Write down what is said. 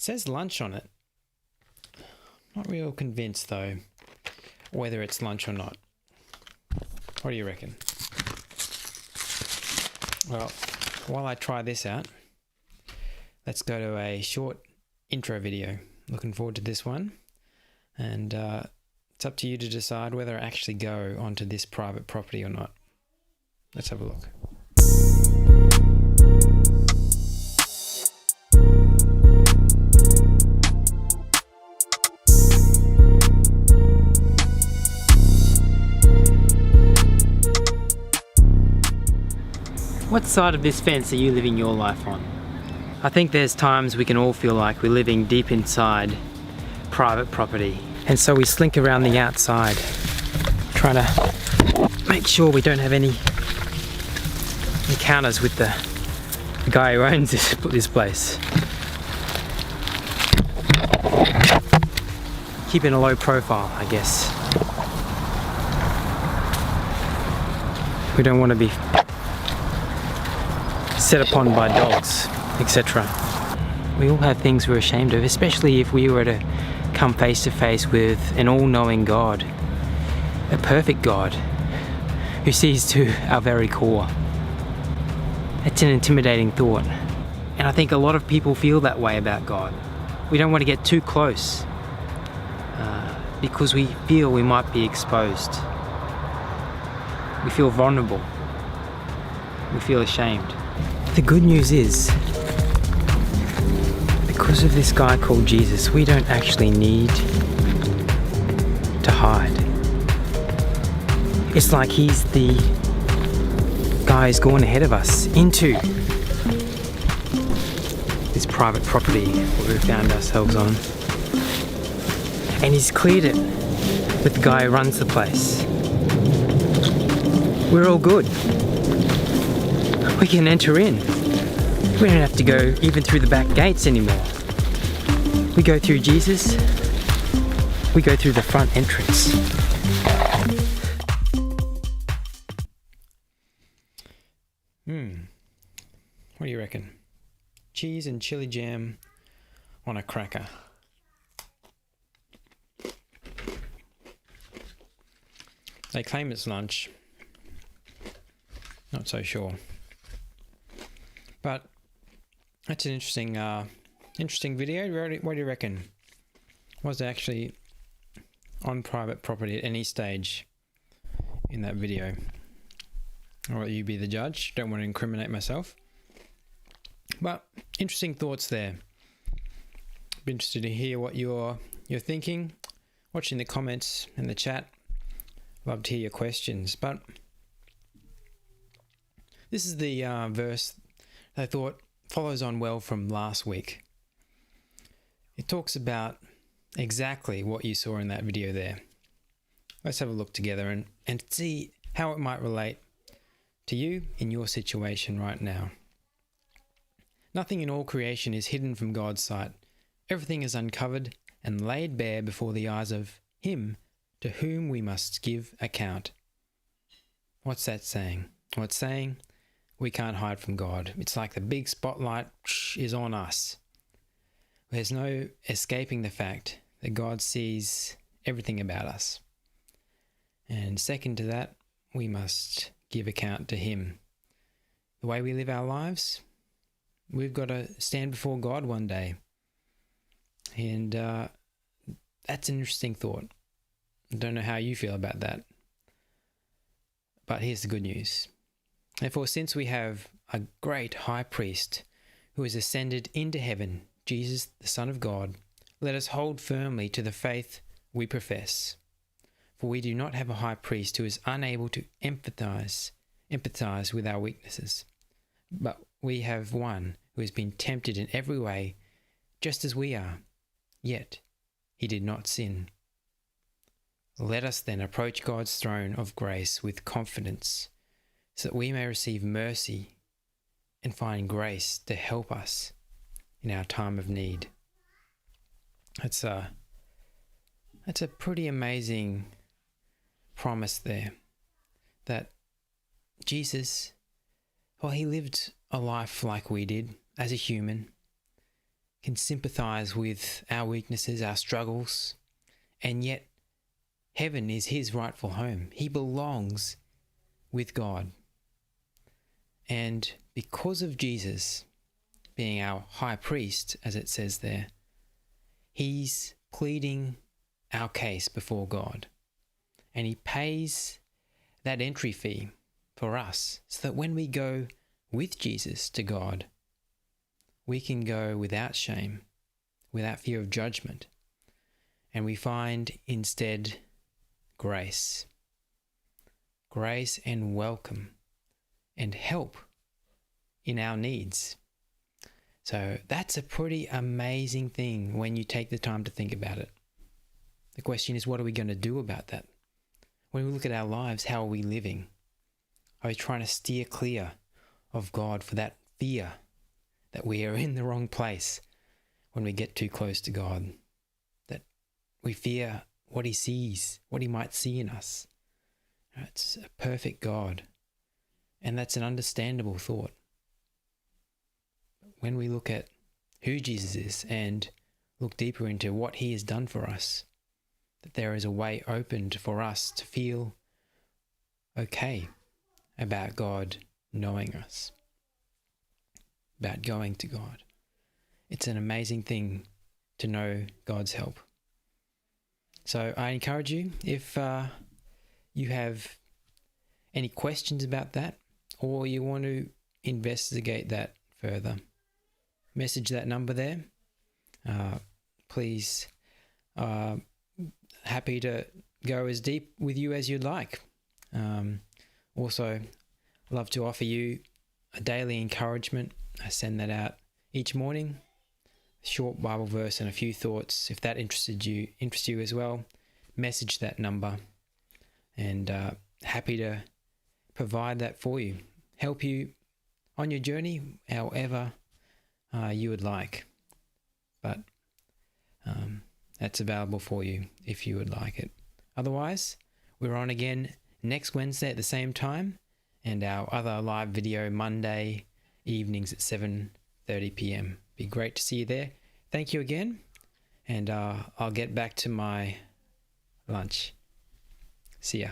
says lunch on it. Not real convinced though whether it's lunch or not. What do you reckon? Well, while I try this out, let's go to a short intro video. Looking forward to this one. And it's up to you to decide whether I actually go onto this private property or not. Let's have a look. What side of this fence are you living your life on? I think there's times we can all feel like we're living deep inside private property. And so we slink around the outside, trying to make sure we don't have any encounters with the guy who owns this place. Keeping a low profile, I guess. We don't want to be set upon by dogs, etc. We all have things we're ashamed of, especially if we were to come face to face with an all-knowing God, a perfect God who sees to our very core. It's an intimidating thought, and I think a lot of people feel that way about God. We don't want to get too close because we feel we might be exposed. We feel vulnerable. We feel ashamed. The good news is, because of this guy called Jesus, we don't actually need to hide. It's like he's the guy who's gone ahead of us into this private property that we found ourselves on. And he's cleared it with the guy who runs the place. We're all good. We can enter in. We don't have to go even through the back gates anymore. We go through Jesus. We go through the front entrance. What do you reckon? Cheese and chili jam on a cracker. They claim it's lunch. Not so sure. But that's an interesting video. What do you reckon? Was it actually on private property at any stage in that video? I'll let you be the judge. Don't want to incriminate myself. But interesting thoughts there. Be interested to hear what you're thinking. Watching the comments and the chat. Love to hear your questions. But this is the verse I thought follows on well from last week. It talks about exactly what you saw in that video there. Let's have a look together and see how it might relate to you in your situation right now. Nothing in all creation is hidden from God's sight. Everything is uncovered and laid bare before the eyes of Him to whom we must give account. What's that saying? Well, it's saying we can't hide from God. It's like the big spotlight is on us. There's no escaping the fact that God sees everything about us. And second to that, we must give account to Him. The way we live our lives, we've got to stand before God one day. And that's an interesting thought. I don't know how you feel about that. But here's the good news. Therefore, since we have a great high priest who has ascended into heaven, Jesus, the Son of God, let us hold firmly to the faith we profess. For we do not have a high priest who is unable to empathize with our weaknesses, but we have one who has been tempted in every way, just as we are, yet he did not sin. Let us then approach God's throne of grace with confidence, so that we may receive mercy and find grace to help us in our time of need. That's a pretty amazing promise there, that Jesus, well, he lived a life like we did as a human, can sympathize with our weaknesses, our struggles, and yet heaven is his rightful home. He belongs with God. And because of Jesus being our high priest, as it says there, he's pleading our case before God. And he pays that entry fee for us so that when we go with Jesus to God, we can go without shame, without fear of judgment, and we find instead grace and welcome and help in our needs. So that's a pretty amazing thing when you take the time to think about it. The question is, what are we going to do about that? When we look at our lives, how are we living? Are we trying to steer clear of God for that fear that we are in the wrong place when we get too close to God? That we fear what he sees, what he might see in us. It's a perfect God, and that's an understandable thought. When we look at who Jesus is and look deeper into what he has done for us, that there is a way opened for us to feel okay about God knowing us, about going to God. It's an amazing thing to know God's help. So I encourage you, if you have any questions about that, or you want to investigate that further, message that number there. Please, happy to go as deep with you as you'd like. Also, love to offer you a daily encouragement. I send that out each morning. A short Bible verse and a few thoughts. If that interests you as well, message that number, and happy to provide that for you. Help you on your journey however you would like. But that's available for you if you would like it. Otherwise, we're on again next Wednesday at the same time, and our other live video Monday evenings at 7:30 p.m. Be great to see you there. Thank you again, and I'll get back to my lunch. See ya.